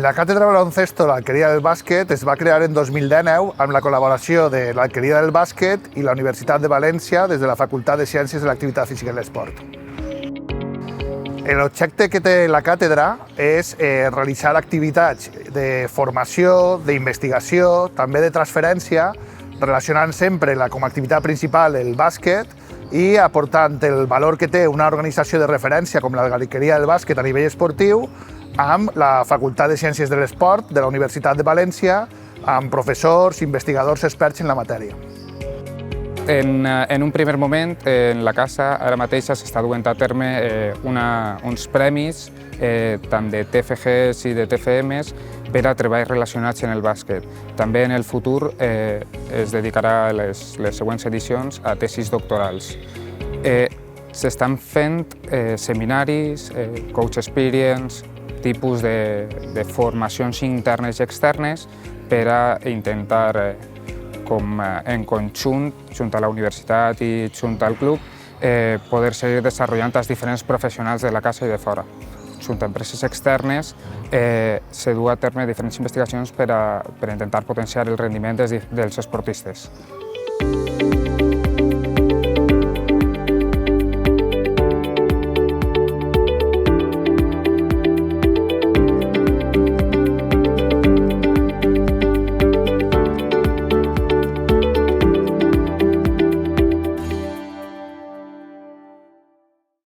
La càtedra de baloncesto de l'Alqueria del Bàsquet es va crear en 2019 amb la col·laboració de l'Alqueria del Bàsquet i la Universitat de València des de la Facultat de Ciències de l'Activitat Física i l'Esport. L'objecte que té la càtedra és realitzar activitats de formació, d'investigació, també de transferència, relacionant sempre com a activitat principal el bàsquet i aportant el valor que té una organització de referència com l'Alqueria del Bàsquet a nivell esportiu amb la Facultat de Ciències de l'Esport de la Universitat de València, amb professors i investigadors experts en la matèria. En un primer moment, en la casa, ara mateix s'està duent a terme uns premis, tant de TFGs i de TFMs, per a treballs relacionats en el bàsquet. També en el futur es dedicarà les següents edicions a tesis doctorals. S'estan fent seminaris, coach experience, tipus de formacions internes i externes per a intentar, com en conjunt, junt a la universitat i junt al club, poder seguir desenvolupant els diferents professionals de la casa i de fora. Junt a empreses externes se du a terme diferents investigacions per a intentar potenciar el rendiment dels esportistes.